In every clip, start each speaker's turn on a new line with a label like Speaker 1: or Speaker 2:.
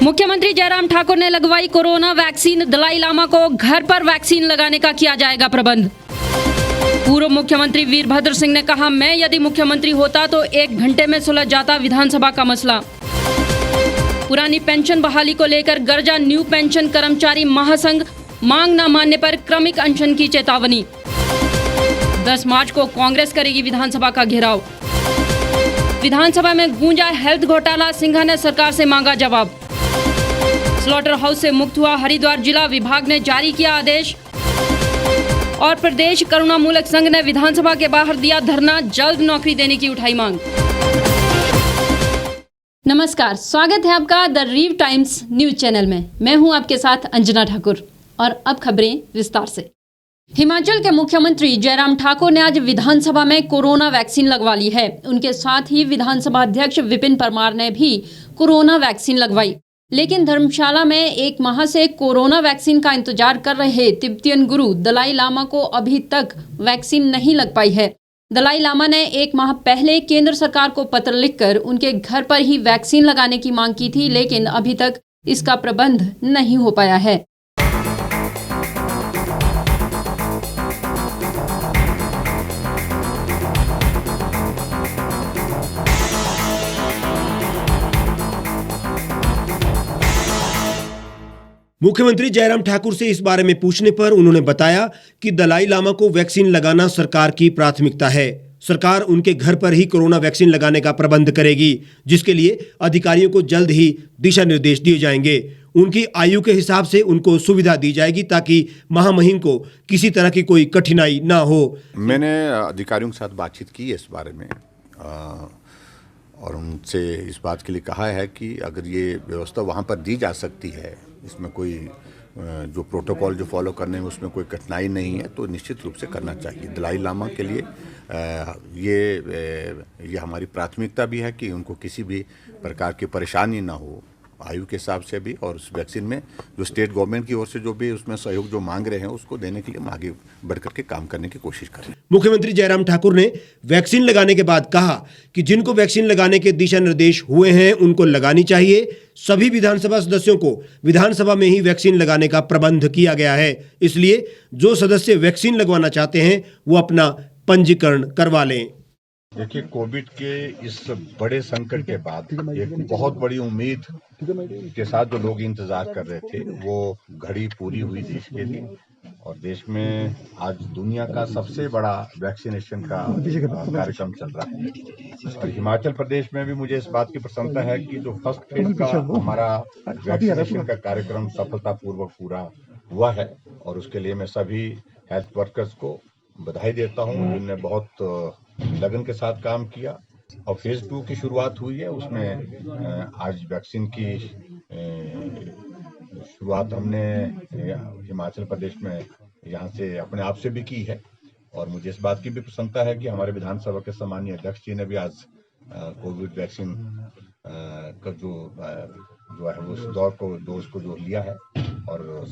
Speaker 1: मुख्यमंत्री जयराम ठाकुर ने लगवाई कोरोना वैक्सीन। दलाई लामा को घर पर वैक्सीन लगाने का किया जाएगा प्रबंध। पूर्व मुख्यमंत्री वीरभद्र सिंह ने कहा, मैं यदि मुख्यमंत्री होता तो 1 घंटे में सुलझ जाता विधानसभा का मसला। पुरानी पेंशन बहाली को लेकर गर्जा न्यू पेंशन कर्मचारी महासंघ, मांग न मानने पर क्रमिक अनशन की चेतावनी। 10 मार्च को कांग्रेस करेगी विधानसभा का घेराव। विधानसभा में गूंजा हेल्थ घोटाला, सिंघा ने सरकार से मांगा जवाब। स्लॉटर हाउस से मुक्त हुआ हरिद्वार जिला, विभाग ने जारी किया आदेश। और प्रदेश करुणामूलक संघ ने विधानसभा के बाहर दिया धरना, जल्द नौकरी देने की उठाई मांग। नमस्कार, स्वागत है आपका द रीव टाइम्स न्यूज चैनल में। मैं हूं आपके साथ अंजना ठाकुर और अब खबरें विस्तार से। हिमाचल के मुख्यमंत्री जयराम ठाकुर ने आज विधानसभा में कोरोना वैक्सीन लगवा ली है। उनके साथ ही विधानसभा अध्यक्ष विपिन परमार ने भी कोरोना वैक्सीन लगवाई। लेकिन धर्मशाला में 1 माह से कोरोना वैक्सीन का इंतजार कर रहे तिब्बतियन गुरु दलाई लामा को अभी तक वैक्सीन नहीं लग पाई है। दलाई लामा ने 1 माह पहले केंद्र सरकार को पत्र लिखकर उनके घर पर ही वैक्सीन लगाने की मांग की थी, लेकिन अभी तक इसका प्रबंध नहीं हो पाया है।
Speaker 2: मुख्यमंत्री जयराम ठाकुर से इस बारे में पूछने पर उन्होंने बताया कि दलाई लामा को वैक्सीन लगाना सरकार की प्राथमिकता है। सरकार उनके घर पर ही कोरोना वैक्सीन लगाने का प्रबंध करेगी, जिसके लिए अधिकारियों को जल्द ही दिशा निर्देश दिए जाएंगे। उनकी आयु के हिसाब से उनको सुविधा दी जाएगी ताकि महामहिम को किसी तरह की कोई कठिनाई ना हो।
Speaker 3: मैंने अधिकारियों के साथ बातचीत की इस बारे में और उनसे इस बात के लिए कहा है कि अगर ये व्यवस्था वहाँ पर दी जा सकती है, इसमें कोई जो प्रोटोकॉल जो फॉलो करने में उसमें कोई कठिनाई नहीं है, तो निश्चित रूप से करना चाहिए। दलाई लामा के लिए ये हमारी प्राथमिकता भी है कि उनको किसी भी प्रकार की परेशानी ना हो, आयु के हिसाब से भी, और उस वैक्सीन में जो स्टेट गवर्नमेंट की ओर से जो भी उसमें सहयोग जो मांग रहे हैं उसको देने के लिए हम आगे बढ़कर के काम करने की कोशिश करें।
Speaker 2: मुख्यमंत्री जयराम ठाकुर ने वैक्सीन लगाने के बाद कहा कि जिनको वैक्सीन लगाने के दिशा निर्देश हुए हैं उनको लगानी चाहिए। सभी विधानसभा सदस्यों को विधानसभा में ही वैक्सीन लगाने का प्रबंध किया गया है, इसलिए जो सदस्य वैक्सीन लगवाना चाहते हैं वो अपना पंजीकरण करवा लें।
Speaker 3: देखिए, कोविड के इस बड़े संकट के बाद एक बहुत बड़ी उम्मीद के साथ जो लोग इंतजार कर रहे थे वो घड़ी पूरी हुई देश के लिए, और देश में आज दुनिया का सबसे बड़ा वैक्सीनेशन का कार्यक्रम चल रहा है। और हिमाचल प्रदेश में भी मुझे इस बात की प्रसन्नता है कि जो फर्स्ट फेज का हमारा वैक्सीनेशन का कार्यक्रम सफलतापूर्वक पूरा हुआ है, और उसके लिए मैं सभी हेल्थ वर्कर्स को बधाई देता हूँ जिन्होंने बहुत लगन के साथ काम किया। और फेज 2 की शुरुआत हुई है, उसमें आज वैक्सीन की शुरुआत हमने हिमाचल प्रदेश में यहाँ से अपने आप से भी की है। और मुझे इस बात की भी प्रसन्नता है कि हमारे विधानसभा के सम्मानीय अध्यक्ष जी ने भी आज कोविड वैक्सीन का जो है वो उस डोज को जो लिया है, और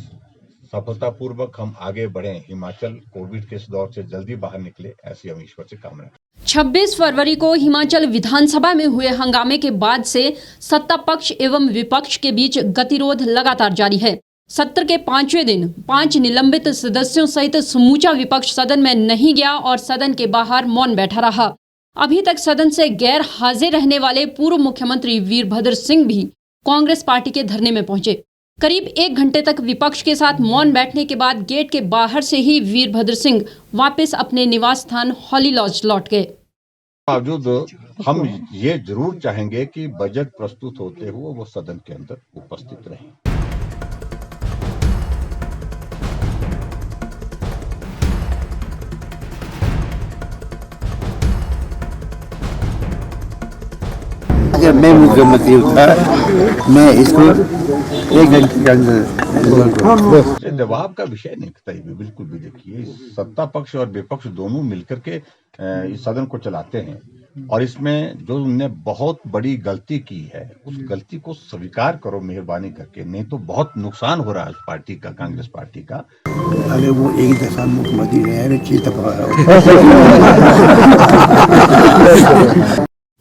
Speaker 3: सफलतापूर्वक हम आगे बढ़ें, हिमाचल कोविड के इस दौर से जल्दी बाहर निकले, ऐसी हम ईश्वर से कामना।
Speaker 1: 26 फरवरी को हिमाचल विधानसभा में हुए हंगामे के बाद से सत्ता पक्ष एवं विपक्ष के बीच गतिरोध लगातार जारी है। सत्र के 5वें दिन 5 निलंबित सदस्यों सहित समूचा विपक्ष सदन में नहीं गया और सदन के बाहर मौन बैठा रहा। अभी तक सदन से गैर हाजिर रहने वाले पूर्व मुख्यमंत्री वीरभद्र सिंह भी कांग्रेस पार्टी के धरने में पहुंचे। करीब 1 घंटे तक विपक्ष के साथ मौन बैठने के बाद गेट के बाहर से ही वीरभद्र सिंह वापस अपने निवास स्थान हॉली लॉज लौट गए।
Speaker 3: बावजूद हम ये जरूर चाहेंगे कि बजट प्रस्तुत होते हुए वो सदन के अंदर उपस्थित रहें।
Speaker 4: अगर मैं मुख्यमंत्री होता मैं इसको 1 घंटे के अंदर
Speaker 3: दबाव का विषय नहीं कतई भी, बिल्कुल भी। देखिए, सत्ता पक्ष और विपक्ष दोनों मिलकर के इस सदन को चलाते हैं, और इसमें जो उनने बहुत बड़ी गलती की है उस गलती को स्वीकार करो मेहरबानी करके, नहीं तो बहुत नुकसान हो रहा है उस पार्टी का, कांग्रेस पार्टी का।
Speaker 4: अरे वो एक दफा मुख्यमंत्री रहे,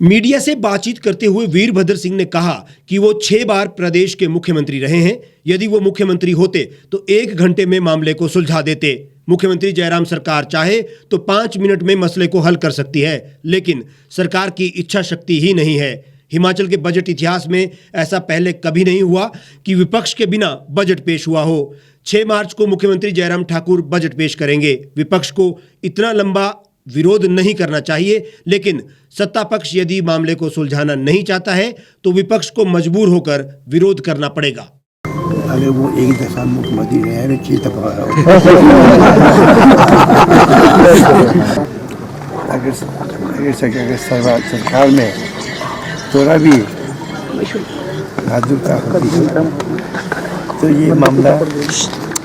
Speaker 2: मीडिया से बातचीत करते हुए वीरभद्र सिंह ने कहा कि वो 6 बार प्रदेश के मुख्यमंत्री रहे हैं। यदि वो मुख्यमंत्री होते तो 1 घंटे में मामले को सुलझा देते। मुख्यमंत्री जयराम सरकार चाहे तो 5 मिनट में मसले को हल कर सकती है, लेकिन सरकार की इच्छा शक्ति ही नहीं है। हिमाचल के बजट इतिहास में ऐसा पहले कभी नहीं हुआ कि विपक्ष के बिना बजट पेश हुआ हो। 6 मार्च को मुख्यमंत्री जयराम ठाकुर बजट पेश करेंगे। विपक्ष को इतना लंबा विरोध नहीं करना चाहिए, लेकिन सत्ता पक्ष यदि मामले को सुलझाना नहीं चाहता है तो विपक्ष को मजबूर होकर विरोध करना पड़ेगा।
Speaker 4: अगर वो एक दफा मुख्यमंत्री रहे हैं 6 दफा अगर सरकार में थोड़ा भी नाजुकता होती है तो ये मामला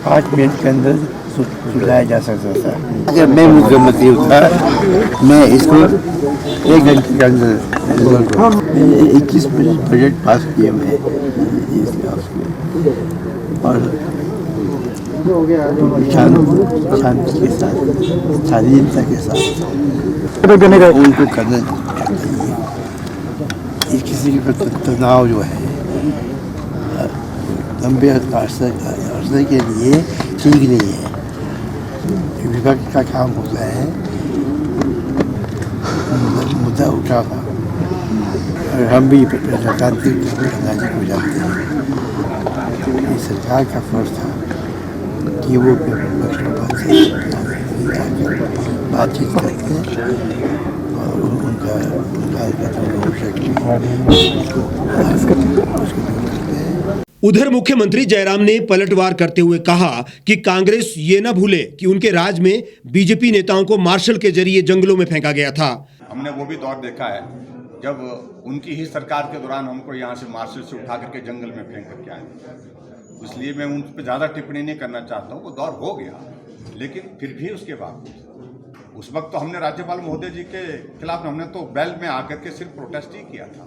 Speaker 4: 5 मिनट के अंदर सुलझाया जा सकता था। अगर मैं मुख्यमंत्री होता मैं इसको 1 घंटे के अंदर 21 बजट पास किए हुए और शांति के साथ स्वाधीनता के साथ उनको करना चाहिए। किसी के तनाव जो है लंबे अरसे के लिए ठीक नहीं है। विपक्ष का काम होता है मुद्दा उठाना, और हम भी प्रजातांत्रिक नागरिक हो जाते हैं। ये सरकार का फर्ज था कि वो विपक्ष के पास बातचीत करते हैं और उनका
Speaker 2: उधर मुख्यमंत्री जयराम ने पलटवार करते हुए कहा कि कांग्रेस ये न भूले कि उनके राज में बीजेपी नेताओं को मार्शल के जरिए जंगलों में फेंका गया था।
Speaker 3: हमने वो भी दौर देखा है जब उनकी ही सरकार के दौरान हमको यहाँ से मार्शल से उठा करके जंगल में फेंक करके आए। इसलिए मैं उन पर ज़्यादा टिप्पणी नहीं करना चाहता हूँ, वो दौर हो गया। लेकिन फिर भी उसके बाद उस वक्त तो हमने राज्यपाल महोदय जी के खिलाफ हमने तो बैल में आकर के सिर्फ प्रोटेस्ट ही किया था।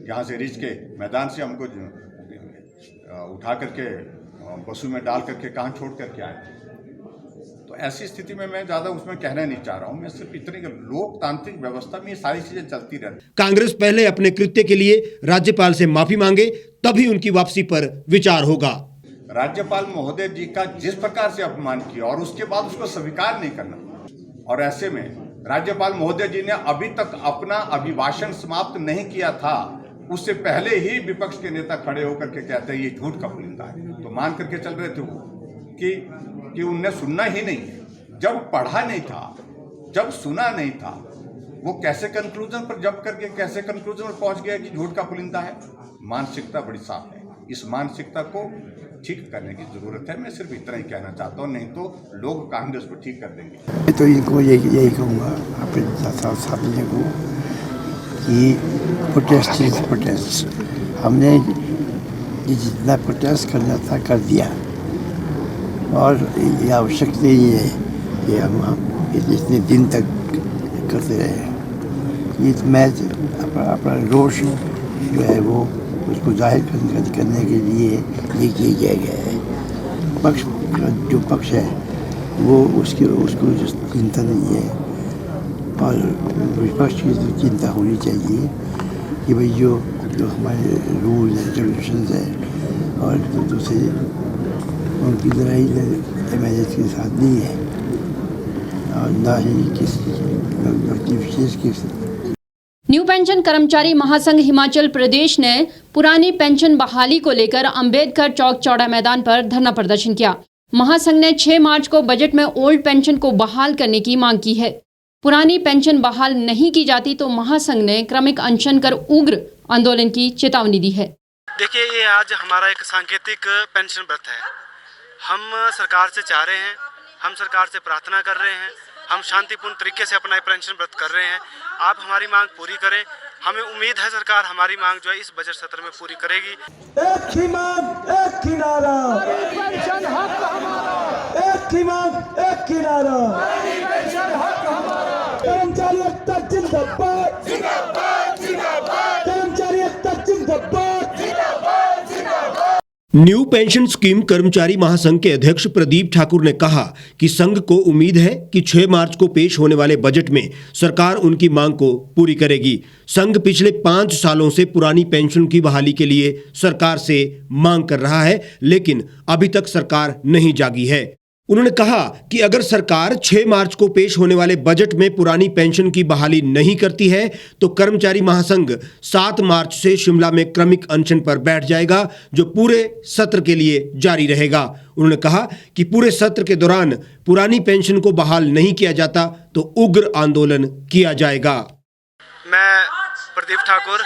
Speaker 3: यहाँ से रिज के मैदान से हमको उठा करके बसों में डाल करके कहाँ छोड़ करके आए। तो ऐसी स्थिति में मैं ज़्यादा उसमें कहना नहीं चाह रहा हूँ। मैं सिर्फ इतनी लोकतांत्रिक व्यवस्था में ये सारी चीज़ें चलती रहती।
Speaker 2: कांग्रेस पहले अपने कृत्य के लिए राज्यपाल से माफी मांगे, तभी उनकी वापसी पर विचार होगा।
Speaker 3: राज्यपाल महोदय जी का जिस प्रकार से अपमान किया और उसके बाद उसको स्वीकार नहीं करना, और ऐसे में राज्यपाल महोदय जी ने अभी तक अपना अभिभाषण समाप्त नहीं किया था, उससे पहले ही विपक्ष के नेता खड़े होकर के कहते हैं ये झूठ का पुलिंदा है। तो मान करके चल रहे थे वो कि उनने सुनना ही नहीं है। जब पढ़ा नहीं था, जब सुना नहीं था, वो कैसे कंक्लूजन पर जब करके कैसे कंक्लूजन पर पहुंच गया कि झूठ का पुलिंदा है। मानसिकता बड़ी साफ है। इस मानसिकता को ठीक करने की जरूरत है। मैं सिर्फ इतना ही कहना चाहता हूँ, नहीं तो लोग कांग्रेस को ठीक कर देंगे।
Speaker 4: तो इनको यही कहूँगा अपने साथी को कि प्रोटेस्ट हमने जितना प्रोटेस्ट करना था कर दिया, और ये आवश्यक नहीं है कि हम इतने दिन तक करते रहे। ये मैं अपना रोष जो है वो उसको जाहिर करने के लिए ये किया गया है। जो पक्ष है वो उसको चिंता नहीं है, और विपक्ष की चिंता होनी चाहिए कि भाई जो हमारे रूल्स एंड रेगुलेशंस है और दूसरे उनकी लड़ाई एमएलए के साथ नहीं है, और ना ही किसी व्यक्ति विशेष के साथ।
Speaker 1: न्यू पेंशन कर्मचारी महासंघ हिमाचल प्रदेश ने पुरानी पेंशन बहाली को लेकर अंबेडकर चौक चौड़ा मैदान पर धरना प्रदर्शन किया। महासंघ ने 6 मार्च को बजट में ओल्ड पेंशन को बहाल करने की मांग की है। पुरानी पेंशन बहाल नहीं की जाती तो महासंघ ने क्रमिक अनशन कर उग्र आंदोलन की चेतावनी दी है।
Speaker 5: देखिए, ये आज हमारा एक सांकेतिक पेंशन व्रत है। हम सरकार से चाह रहे हैं, हम सरकार से प्रार्थना कर रहे हैं, हम शांतिपूर्ण तरीके से अपना पेंशन व्रत कर रहे हैं। आप हमारी मांग पूरी करें। हमें उम्मीद है सरकार हमारी मांग जो है इस बजट सत्र में पूरी करेगी।
Speaker 6: एक ही मांग, एक ही नारा, पेंशन हक हमारा। एक ही मांग, एक ही नारा, पेंशन हक हमारा। कर्मचारी एकता जिंदाबाद, जिंदाबाद, जिंदाबाद। कर्मचारी एकता जिंदाबाद, जिंदाबाद, जिंदाबाद।
Speaker 2: न्यू पेंशन स्कीम कर्मचारी महासंघ के अध्यक्ष प्रदीप ठाकुर ने कहा कि संघ को उम्मीद है कि 6 मार्च को पेश होने वाले बजट में सरकार उनकी मांग को पूरी करेगी। संघ पिछले 5 सालों से पुरानी पेंशन की बहाली के लिए सरकार से मांग कर रहा है, लेकिन अभी तक सरकार नहीं जागी है। उन्होंने कहा कि अगर सरकार 6 मार्च को पेश होने वाले बजट में पुरानी पेंशन की बहाली नहीं करती है तो कर्मचारी महासंघ 7 मार्च से शिमला में क्रमिक अनशन पर बैठ जाएगा, जो पूरे सत्र के लिए जारी रहेगा। उन्होंने कहा कि पूरे सत्र के दौरान पुरानी पेंशन को बहाल नहीं किया जाता तो उग्र आंदोलन किया जाएगा।
Speaker 5: मैं प्रदीप ठाकुर,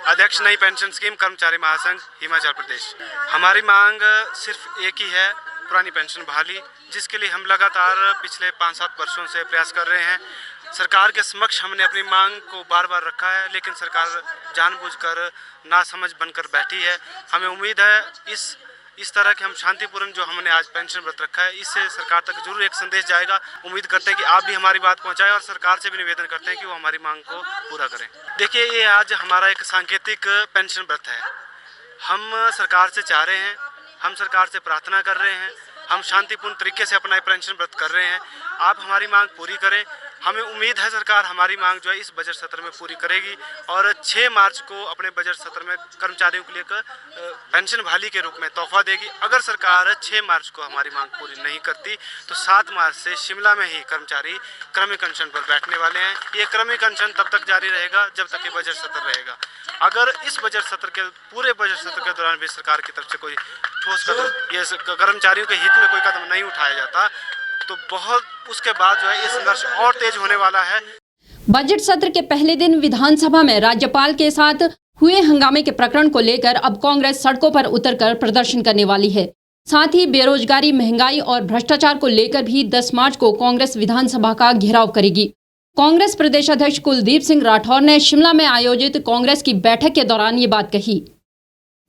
Speaker 5: अध्यक्ष नई पेंशन स्कीम कर्मचारी महासंघ हिमाचल प्रदेश। हमारी मांग सिर्फ एक ही है, पुरानी पेंशन बहाली, जिसके लिए हम लगातार पिछले 5-7 वर्षों से प्रयास कर रहे हैं। सरकार के समक्ष हमने अपनी मांग को बार बार रखा है, लेकिन सरकार जानबूझकर नासमझ बनकर बैठी है। हमें उम्मीद है इस तरह के हम शांतिपूर्ण जो हमने आज पेंशन व्रत रखा है, इससे सरकार तक जरूर एक संदेश जाएगा। उम्मीद करते हैं कि आप भी हमारी बात पहुंचाएं और सरकार से भी निवेदन करते हैं कि वो हमारी मांग को पूरा करें। देखिए, ये आज हमारा एक सांकेतिक पेंशन व्रत है। हम सरकार से चाह रहे हैं, हम सरकार से प्रार्थना कर रहे हैं, हम शांतिपूर्ण तरीके से अपना पेंशन व्रत कर रहे हैं। आप हमारी मांग पूरी करें। हमें उम्मीद है सरकार हमारी मांग जो है इस बजट सत्र में पूरी करेगी और 6 मार्च को अपने बजट सत्र में कर्मचारियों के लिए पेंशन बहाली के रूप में तोहफा देगी। अगर सरकार 6 मार्च को हमारी मांग पूरी नहीं करती तो 7 मार्च से शिमला में ही कर्मचारी क्रमिक अनशन पर बैठने वाले हैं। ये क्रमिक अनशन तब तक जारी रहेगा जब तक ये बजट सत्र रहेगा। अगर इस बजट सत्र के पूरे बजट सत्र के दौरान भी सरकार की तरफ से कोई ठोस कदम, ये कर्मचारियों के हित में कोई कदम नहीं उठाया जाता तो बहुत उसके बाद जो है ये संघर्ष और तेज होने वाला है।
Speaker 1: बजट सत्र के पहले दिन विधानसभा में राज्यपाल के साथ हुए हंगामे के प्रकरण को लेकर अब कांग्रेस सड़कों पर उतरकर प्रदर्शन करने वाली है। साथ ही बेरोजगारी, महंगाई और भ्रष्टाचार को लेकर भी 10 मार्च को कांग्रेस विधानसभा का घेराव करेगी। कांग्रेस प्रदेश अध्यक्ष कुलदीप सिंह राठौर ने शिमला में आयोजित कांग्रेस की बैठक के दौरान ये बात कही।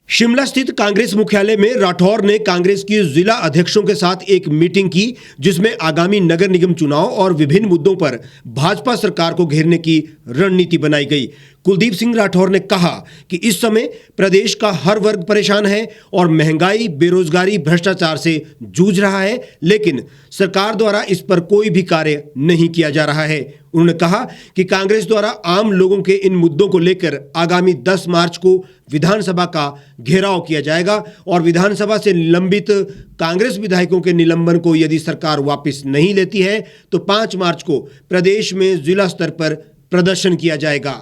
Speaker 2: शिमला स्थित कांग्रेस मुख्यालय में राठौर ने कांग्रेस की जिला अध्यक्षों के साथ एक मीटिंग की, जिसमें आगामी नगर निगम चुनाव और विभिन्न मुद्दों पर भाजपा सरकार को घेरने की रणनीति बनाई गई। कुलदीप सिंह राठौर ने कहा कि इस समय प्रदेश का हर वर्ग परेशान है और महंगाई, बेरोजगारी, भ्रष्टाचार से जूझ रहा है, लेकिन सरकार द्वारा इस पर कोई भी कार्य नहीं किया जा रहा है। उन्होंने कहा कि कांग्रेस द्वारा आम लोगों के इन मुद्दों को लेकर आगामी 10 मार्च को विधानसभा का घेराव किया जाएगा और विधानसभा से निलंबित कांग्रेस विधायकों के निलंबन को यदि सरकार वापस नहीं लेती है तो 5 मार्च को प्रदेश में जिला स्तर पर प्रदर्शन किया जाएगा।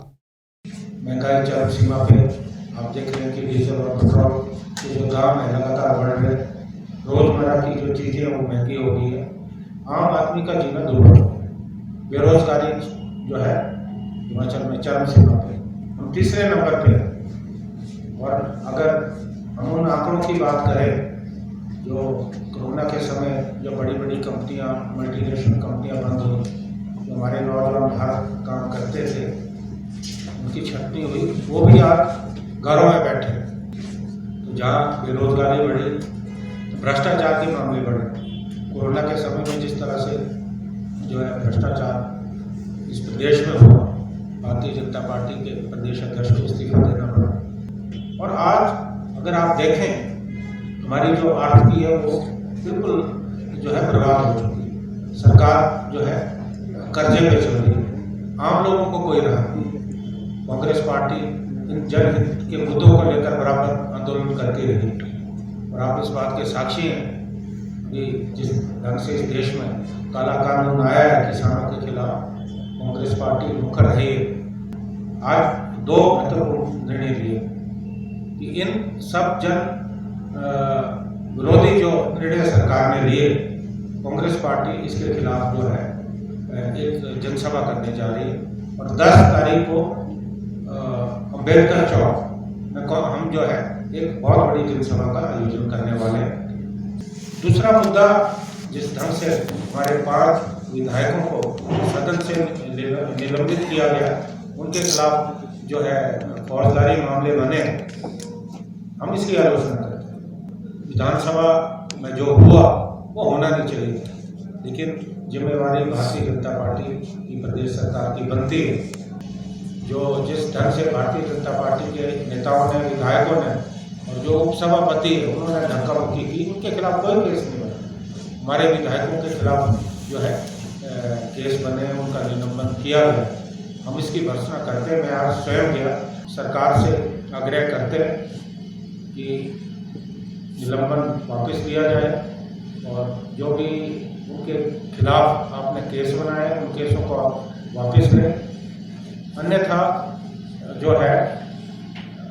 Speaker 7: महंगाई चरम सीमा पे आप देख रहे हैं कि डीजल और पेट्रोल के जो दाम है लगातार बढ़ रहे हैं। रोजमर्रा की जो चीज़ें हैं वो महंगी हो गई है। आम आदमी का जीवन दुर्भर है। बेरोजगारी जो है हिमाचल में चरम सीमा पे, हम 3रे नंबर पे हैं। और अगर हम उन आंकड़ों की बात करें जो कोरोना के समय जो बड़ी बड़ी कंपनियां, मल्टीनेशनल कंपनियां बंद हुई, जो हमारे नौजवान बाहर काम करते थे उनकी छटनी हुई, वो भी आज घरों में बैठे। तो जहाँ बेरोजगारी बढ़ी, भ्रष्टाचार के मामले बढ़े। कोरोना के समय में जिस तरह से जो है भ्रष्टाचार इस प्रदेश में हुआ, भारतीय जनता पार्टी के प्रदेश अध्यक्ष को इस्तीफा देना पड़ा। और आज अगर आप देखें हमारी जो आर्थिकी है वो बिल्कुल जो है बर्बाद हो चुकी है। सरकार जो है कर्जे पे चल रही है, आम लोगों को कोई राहत नहीं। कांग्रेस पार्टी इन जनहित के मुद्दों को लेकर बराबर आंदोलन करती रही और आप इस बात के साक्षी हैं कि जिस ढंग से इस देश में काला कानून आया है किसानों के खिलाफ, कांग्रेस पार्टी मुखर रही है। आज 2 महत्वपूर्ण निर्णय लिए कि इन सब जन विरोधी जो निर्णय सरकार ने लिए, कांग्रेस पार्टी इसके खिलाफ जो है एक जनसभा करने जा रही है और 10 तारीख को अम्बेडकर चौक में हम जो है एक बहुत बड़ी जनसभा का आयोजन करने वाले हैं। दूसरा मुद्दा, जिस ढंग से हमारे 5 विधायकों को सदन से निलंबित किया गया, उनके खिलाफ जो है फौजदारी मामले बने, हम इसकी आलोचना करते हैं। विधानसभा में जो हुआ वो होना नहीं चाहिए, लेकिन जिम्मेवारी भारतीय जनता पार्टी की प्रदेश सरकार की बनती है। जो जिस ढंग से भारतीय जनता पार्टी के नेताओं ने, विधायकों ने और जो उपसभापति है उन्होंने धक्का मुक्की की, उनके खिलाफ कोई केस नहीं बना। हमारे विधायकों के खिलाफ जो है केस बने, उनका निलंबन किया गया। हम इसकी भर्त्सना करते हैं। मैं आज स्वयं गया, सरकार से आग्रह करते हैं कि निलंबन वापस लिया जाए और जो भी उनके खिलाफ आपने केस बनाए उन केसों को वापस लें। अन्यथा जो है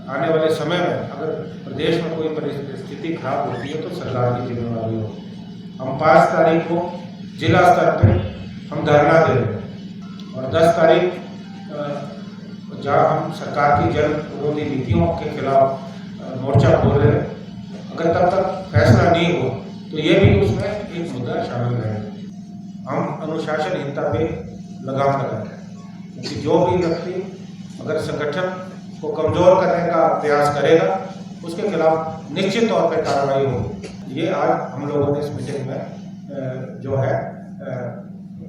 Speaker 7: आने वाले समय में अगर प्रदेश में कोई परिस्थिति खराब होती है तो सरकार की जिम्मेवारी होगी। हम 5 तारीख को जिला स्तर पे हम धरना दे रहे हैं और 10 तारीख जहाँ हम सरकार की जन विरोधी नीतियों के खिलाफ मोर्चा खोल रहे हैं। अगर तब तक फैसला नहीं हो तो ये भी उसमें एक मुद्दा शामिल है। हम अनुशासनहीनता पे लगाम लगा रहे हैं, क्योंकि जो भी व्यक्ति अगर संगठन को कमजोर करने का प्रयास करेगा उसके खिलाफ निश्चित तौर पर कार्रवाई होगी। ये आज हम लोगों ने इस मीटिंग में जो है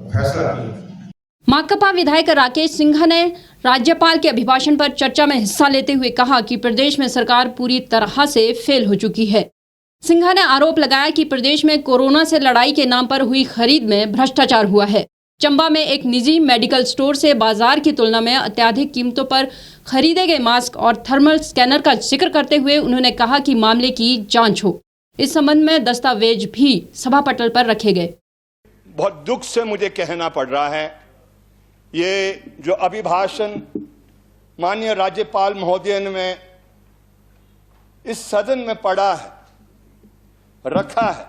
Speaker 7: फैसला किया।
Speaker 1: माकपा विधायक राकेश सिंघा ने राज्यपाल के अभिभाषण पर चर्चा में हिस्सा लेते हुए कहा कि प्रदेश में सरकार पूरी तरह से फेल हो चुकी है। सिंघा ने आरोप लगाया कि प्रदेश में कोरोना से लड़ाई के नाम पर हुई खरीद में भ्रष्टाचार हुआ है। चंबा में एक निजी मेडिकल स्टोर से बाजार की तुलना में अत्याधिक कीमतों पर खरीदे गए मास्क और थर्मल स्कैनर का जिक्र करते हुए उन्होंने कहा कि मामले की जांच हो। इस संबंध में दस्तावेज भी सभा पटल पर रखे गए।
Speaker 8: बहुत दुख से मुझे कहना पड़ रहा है, ये जो अभिभाषण माननीय राज्यपाल महोदय ने इस सदन में पड़ा है, रखा है,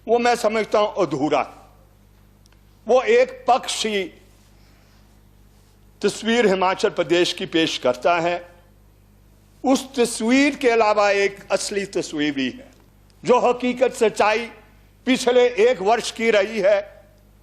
Speaker 8: वो मैं समझता हूं अधूरा। वो एक पक्षी तस्वीर हिमाचल प्रदेश की पेश करता है। उस तस्वीर के अलावा एक असली तस्वीर भी है, जो हकीकत सच्चाई पिछले 1 वर्ष की रही है,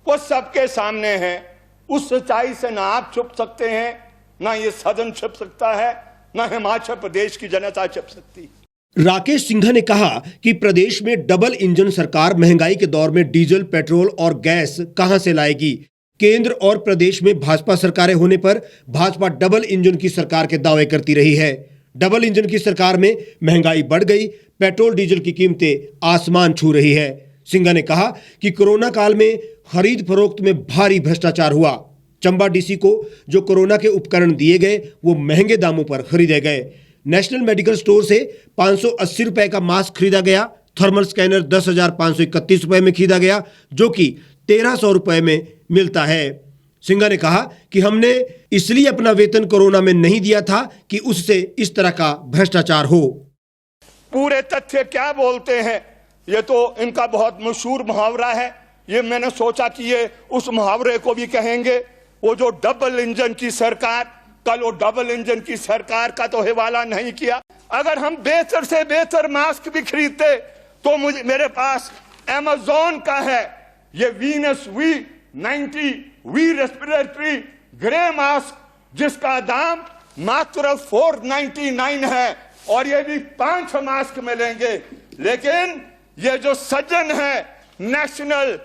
Speaker 8: वो सबके सामने है। उस सच्चाई से ना आप छुप सकते हैं, ना ये सदन छुप सकता है, ना हिमाचल प्रदेश की जनता छुप सकती है।
Speaker 2: राकेश सिंघा ने कहा कि प्रदेश में डबल इंजन सरकार महंगाई के दौर में डीजल, पेट्रोल और गैस कहां से लाएगी। केंद्र और प्रदेश में भाजपा सरकारें होने पर भाजपा डबल इंजन की सरकार के दावे करती रही है। डबल इंजन की सरकार में महंगाई बढ़ गई, पेट्रोल डीजल की कीमतें आसमान छू रही है। सिंघा ने कहा कि कोरोना काल में खरीद फरोख्त में भारी भ्रष्टाचार हुआ। चंबा डीसी को जो कोरोना के उपकरण दिए गए वो महंगे दामों पर खरीदे गए। नेशनल मेडिकल स्टोर से 580 रुपए का मास्क खरीदा गया। थर्मल स्कैनर 10,531 रुपए में खरीदा गया, जो कि 1,300 रुपए में मिलता है। सिंघा ने कहा कि हमने इसलिए अपना वेतन कोरोना में नहीं दिया था कि उससे इस तरह का भ्रष्टाचार हो।
Speaker 8: पूरे तथ्य क्या बोलते हैं, ये तो इनका बहुत मशहूर मुहावरा है। ये मैंने सोचा कि ये उस मुहावरे को भी कहेंगे। वो जो डबल इंजन की सरकार, कल वो डबल इंजन की सरकार का तो हवाला नहीं किया। अगर हम बेहतर से बेहतर मास्क भी खरीदते तो मेरे पास अमेज़न का है ये Venus V90 V respiratory grey mask, जिसका दाम मात्र 499 है और ये भी 5 मास्क मिलेंगे। लेकिन ये जो सज्जन है नेशनल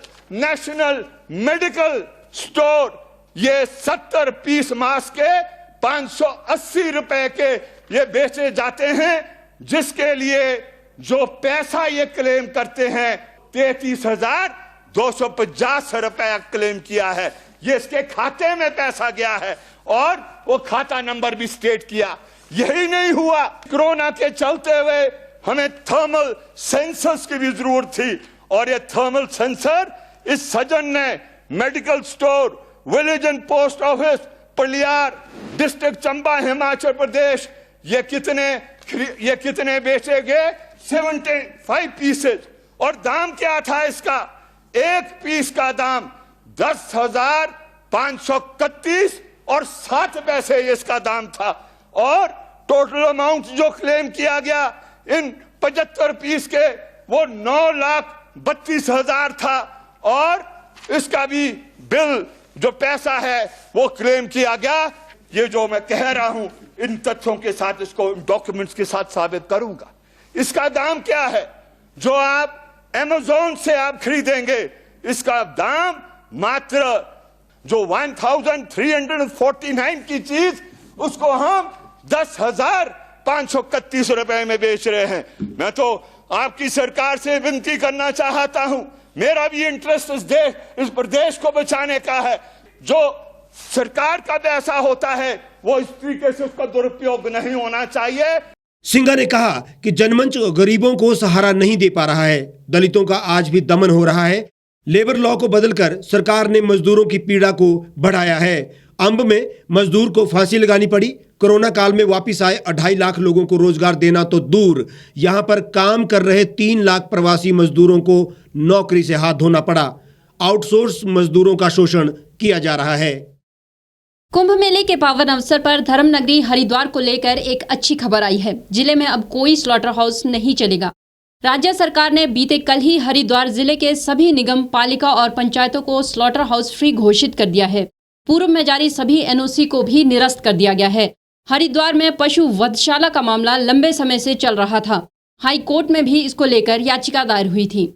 Speaker 8: मेडिकल स्टोर, ये 70 पीस मास्क के 580 रुपए के ये बेचे जाते हैं, जिसके लिए जो पैसा ये क्लेम करते हैं 33,250 रुपया क्लेम किया है। ये इसके खाते में पैसा गया है और वो खाता नंबर भी स्टेट किया। यही नहीं हुआ, कोरोना के चलते हुए हमें थर्मल सेंसर्स की भी जरूरत थी और ये थर्मल सेंसर इस सज्जन ने medical store, village and post office, Paliyar, district Chamba, Himachal Pradesh, ये कितने बेचे गए? 75 पीसेज। और दाम क्या था इसका? एक पीस का दाम 10,531 और 7 पैसे इसका दाम था। और टोटल अमाउंट जो क्लेम किया गया इन 75 पीस के वो 9,32,000 था और इसका भी बिल जो पैसा है वो क्लेम किया गया। ये जो मैं कह रहा हूं इन तथ्यों के साथ, इसको डॉक्यूमेंट्स के साथ साबित करूंगा। इसका दाम क्या है जो आप अमेज़न से आप खरीदेंगे? इसका दाम मात्र जो 1,349 की चीज उसको हम 10,000 531 रुपए में बेच रहे हैं। मैं तो आपकी सरकार से विनती करना चाहता हूं, मेरा भी इंटरेस्ट इस प्रदेश को बचाने का है। जो सरकार का पैसा होता है वो इस तरीके से उसका दुरुपयोग नहीं होना चाहिए।
Speaker 2: सिंघा ने कहा कि जनमंच गरीबों को सहारा नहीं दे पा रहा है, दलितों का आज भी दमन हो रहा है। लेबर लॉ को बदलकर सरकार ने मजदूरों की पीड़ा को बढ़ाया है। अंब में मजदूर को फांसी लगानी पड़ी। कोरोना काल में वापस आए 2.5 लाख लोगों को रोजगार देना तो दूर, यहां पर काम कर रहे 3 लाख प्रवासी मजदूरों को नौकरी से हाथ धोना पड़ा। आउटसोर्स मजदूरों का शोषण किया जा रहा है।
Speaker 1: कुंभ मेले के पावन अवसर पर धर्म नगरी हरिद्वार को लेकर एक अच्छी खबर आई है। जिले में अब कोई स्लॉटर हाउस नहीं चलेगा। राज्य सरकार ने बीते कल ही हरिद्वार जिले के सभी निगम पालिका और पंचायतों को स्लॉटर हाउस फ्री घोषित कर दिया है। पूर्व में जारी सभी एनओसी को भी निरस्त कर दिया गया है। हरिद्वार में पशु वधशाला का मामला लंबे समय से चल रहा था। हाई कोर्ट में भी इसको लेकर याचिका दायर हुई थी।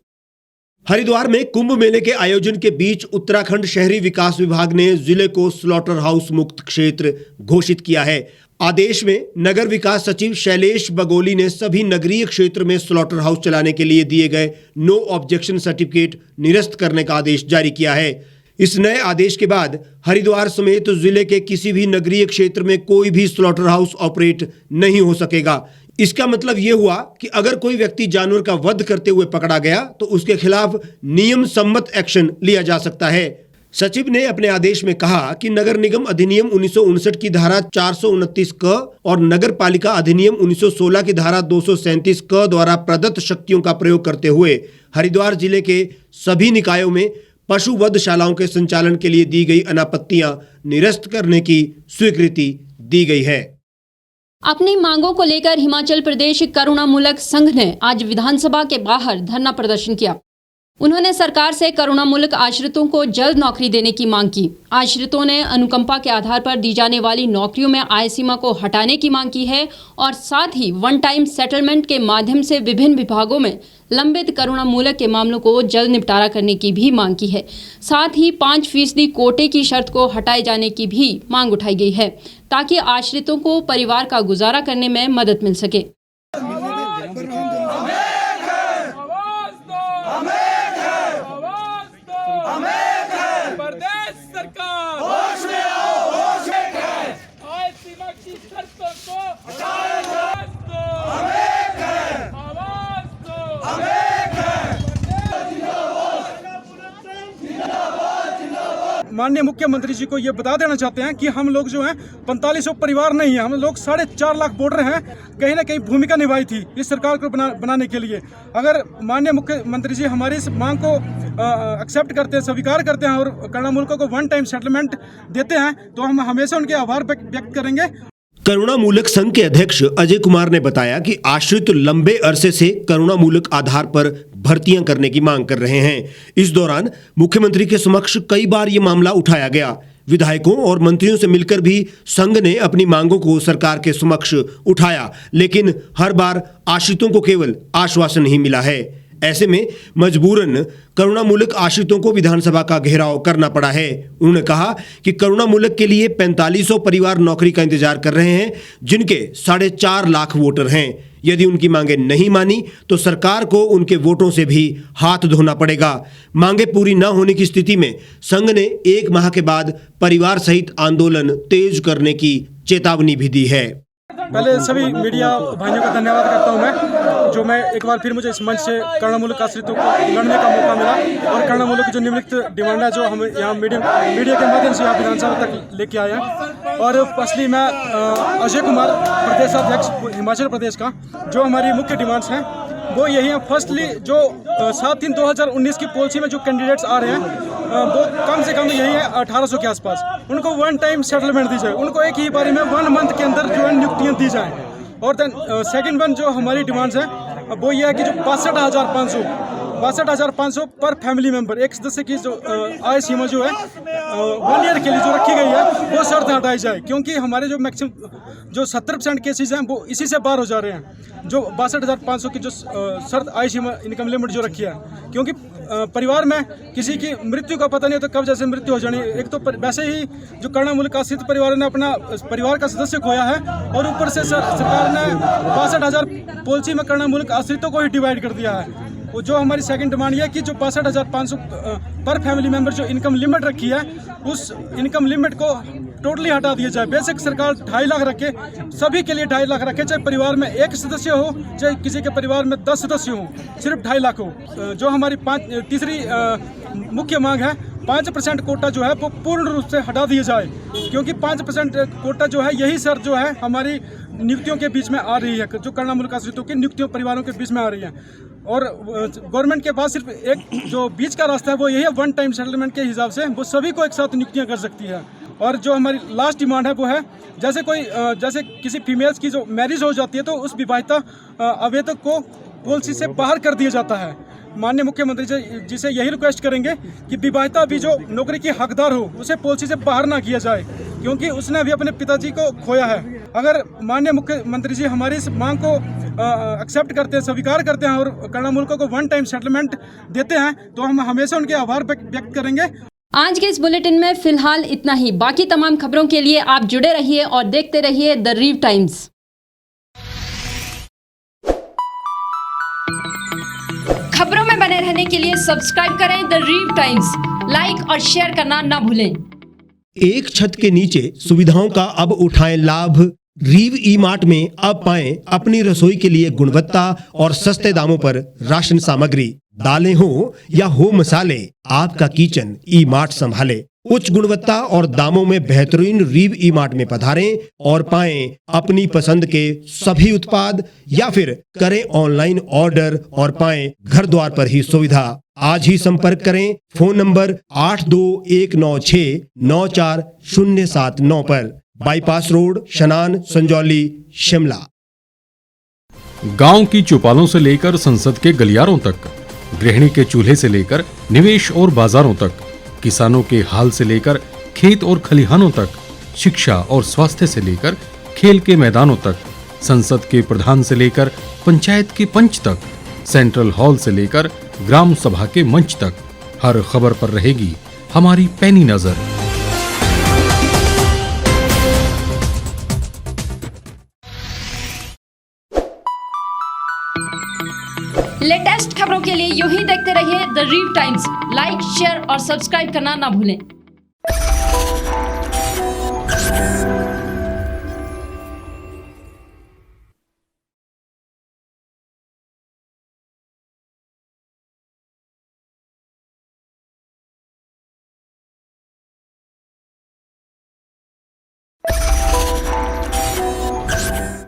Speaker 2: हरिद्वार में कुंभ मेले के आयोजन के बीच उत्तराखंड शहरी विकास विभाग ने जिले को स्लॉटर हाउस मुक्त क्षेत्र घोषित किया है। आदेश में नगर विकास सचिव शैलेश बगोली ने सभी नगरीय क्षेत्र में स्लॉटर हाउस चलाने के लिए दिए गए नो ऑब्जेक्शन सर्टिफिकेट निरस्त करने का आदेश जारी किया है। इस नए आदेश के बाद हरिद्वार समेत जिले के किसी भी नगरीय क्षेत्र में कोई भी स्लॉटर हाउस ऑपरेट नहीं हो सकेगा। इसका मतलब यह हुआ कि अगर कोई व्यक्ति जानवर का वध करते हुए पकड़ा गया तो उसके खिलाफ नियम सम्मत एक्शन लिया जा सकता है। सचिव ने अपने आदेश में कहा कि नगर निगम अधिनियम 1959 की धारा 429 क और नगर पालिका अधिनियम 1916 की धारा 237 क द्वारा प्रदत्त शक्तियों का प्रयोग करते हुए हरिद्वार जिले के सभी निकायों में पशु वधशालाओं के संचालन के लिए दी गई अनापत्तियां निरस्त करने की स्वीकृति दी गई है।
Speaker 1: अपनी मांगों को लेकर हिमाचल प्रदेश करुणामूलक संघ ने आज विधानसभा के बाहर धरना प्रदर्शन किया। उन्होंने सरकार से करुणामूलक आश्रितों को जल्द नौकरी देने की मांग की। आश्रितों ने अनुकंपा के आधार पर दी जाने वाली नौकरियों में आय सीमा को हटाने की मांग की है और साथ ही वन टाइम सेटलमेंट के माध्यम से विभिन्न विभागों में लंबित करुणामूलक के मामलों को जल्द निपटारा करने की भी मांग की है। साथ ही 5% कोटे की शर्त को हटाए जाने की भी मांग उठाई गई है ताकि आश्रितों को परिवार का गुजारा करने में मदद मिल सके।
Speaker 9: माननीय मुख्यमंत्री जी को ये बता देना चाहते हैं कि हम लोग जो हैं 4500 परिवार नहीं है, हम लोग 4.5 लाख वोटर हैं। कहीं ना कहीं भूमिका निभाई थी इस सरकार को बनाने के लिए। अगर माननीय मुख्यमंत्री जी हमारी इस मांग को एक्सेप्ट करते हैं, स्वीकार करते हैं और करुणामूलकों को वन टाइम सेटलमेंट देते हैं तो हम हमेशा उनके आभार व्यक्त करेंगे।
Speaker 2: करुणामूलक संघ के अध्यक्ष अजय कुमार ने बताया कि आश्रित लंबे अरसे से करुणामूलक आधार पर भर्तियां करने की मांग कर रहे हैं। इस दौरान मुख्यमंत्री के समक्ष कई बार ये मामला उठाया गया। विधायकों और मंत्रियों से मिलकर भी संघ ने अपनी मांगों को सरकार के समक्ष उठाया, लेकिन हर बार आश्रितों को केवल आश्वासन ही मिला है। ऐसे में मजबूरन करुणामूलक आश्रितों को विधानसभा का घेराव करना पड़ा है। उन्होंने कहा कि करुणामूलक के लिए 4500 परिवार नौकरी का इंतजार कर रहे हैं, जिनके 4.5 लाख वोटर हैं। यदि उनकी मांगे नहीं मानी तो सरकार को उनके वोटों से भी हाथ धोना पड़ेगा। मांगे पूरी न होने की स्थिति में संघ ने 1 माह के बाद परिवार सहित आंदोलन तेज करने की चेतावनी भी दी है।
Speaker 9: पहले सभी मीडिया भाइयों का धन्यवाद करता हूं मैं, जो मैं एक बार फिर मुझे इस मंच से करुणामूलक आश्रितों को लड़ने का मौका मिला और करुणामूलक की जो निम्नलिखित डिमांड है जो हम यहाँ मीडिया के माध्यम से यहाँ विधानसभा तक लेके आए हैं। और फर्स्टली मैं अजय कुमार, प्रदेश अध्यक्ष हिमाचल प्रदेश का, जो हमारी मुख्य डिमांड्स हैं वो यही है। फर्स्टली जो 7/3/2019 की पॉलिसी में जो कैंडिडेट्स आ रहे हैं वो कम से कम यही है 1800 के आसपास, उनको वन टाइम सेटलमेंट दी जाए, उनको एक ही बारी में 1 मंथ के अंदर जो है नियुक्तियाँ दी जाएँ। और देन सेकंड वन जो हमारी डिमांड्स है वो ये है कि जो 62,500 पर फैमिली मेंबर, एक सदस्य की जो आय सीमा जो है 1 ईयर के लिए जो रखी गई है वो शर्त हटाई जाए, क्योंकि हमारे जो मैक्सिमम जो 70% केसेज हैं वो इसी से बाहर हो जा रहे हैं। जो 62,500 की जो शर्त आय सीमा इनकम लिमिट जो रखी है, क्योंकि परिवार में किसी की मृत्यु का पता नहीं होता कब जैसे मृत्यु हो जानी। एक तो वैसे ही जो कर्णा मुल्क आश्रित परिवारों ने अपना परिवार का सदस्य खोया है और ऊपर से सरकार ने 62,000 पॉलिसी में कर्णा मुल्क आश्रितों को ही डिवाइड कर दिया है। वो जो हमारी सेकंड डिमांड ये है कि जो 62,500 पर फैमिली मेंबर जो इनकम लिमिट रखी है उस इनकम लिमिट को टोटली हटा दिया जाए। बेसिक सरकार 2.5 लाख रखे, सभी के लिए 2.5 लाख रखे, चाहे परिवार में एक सदस्य हो चाहे किसी के परिवार में 10 सदस्य हो, सिर्फ 2.5 लाख हो। जो हमारी तीसरी मुख्य मांग है 5% कोटा जो है वो पूर्ण रूप से हटा दिया जाए, क्योंकि 5% कोटा जो है यही सर जो है हमारी नियुक्तियों के बीच में आ रही है, जो कर्णा मुल्क आश्रितों की नियुक्तियों परिवारों के बीच में आ रही है। और गवर्नमेंट के पास सिर्फ एक जो बीच का रास्ता है वो यही है, वन टाइम सेटलमेंट के हिसाब से वो सभी को एक साथ नियुक्तियां कर सकती है। और जो हमारी लास्ट डिमांड है वो है जैसे किसी फीमेल्स की जो मैरिज हो जाती है तो उस विवाहिता अवैधक को पॉलिसी से बाहर कर दिया जाता है। माननीय मुख्यमंत्री जी से यही रिक्वेस्ट करेंगे कि विवाहिता भी जो नौकरी की हकदार हो उसे पॉलिसी से बाहर ना किया जाए, क्योंकि उसने भी अपने पिताजी को खोया है। अगर माननीय मुख्यमंत्री जी हमारी इस मांग को एक्सेप्ट करते हैं, स्वीकार करते हैं और कर्णा मुल्कों को वन टाइम सेटलमेंट देते हैं तो हम हमेशा उनके आभार व्यक्त करेंगे।
Speaker 1: आज के इस बुलेटिन में फिलहाल इतना ही। बाकी तमाम खबरों के लिए आप जुड़े रहिए और देखते रहिए द रीव टाइम्स। खबरों में बने रहने के लिए सब्सक्राइब करें द रीव टाइम्स, लाइक और शेयर करना ना भूलें।
Speaker 2: एक छत के नीचे सुविधाओं का अब उठाएं लाभ। रीव ई मार्ट में अब पाएं अपनी रसोई के लिए गुणवत्ता और सस्ते दामों पर राशन सामग्री। दालें हो या हो मसाले, आपका किचन ई मार्ट संभाले। उच्च गुणवत्ता और दामों में बेहतरीन रीव ई मार्ट में पधारें और पाएं अपनी पसंद के सभी उत्पाद, या फिर करें ऑनलाइन ऑर्डर और पाएं घर द्वार पर ही सुविधा। आज ही संपर्क करें फोन नंबर 8219694079 पर, बाईपास रोड, शनान, संजौली, शिमला।
Speaker 10: गांव की चौपालों से लेकर संसद के गलियारों तक, गृहिणी के चूल्हे से लेकर निवेश और बाजारों तक, किसानों के हाल से लेकर खेत और खलिहानों तक, शिक्षा और स्वास्थ्य से लेकर खेल के मैदानों तक, संसद के प्रधान से लेकर पंचायत के पंच तक, सेंट्रल हॉल से लेकर ग्राम सभा के मंच तक, हर खबर पर रहेगी हमारी पैनी नजर।
Speaker 1: लेटेस्ट खबरों के लिए यूं ही देखते रहिए द रीव टाइम्स। लाइक, शेयर और सब्सक्राइब करना ना भूलें।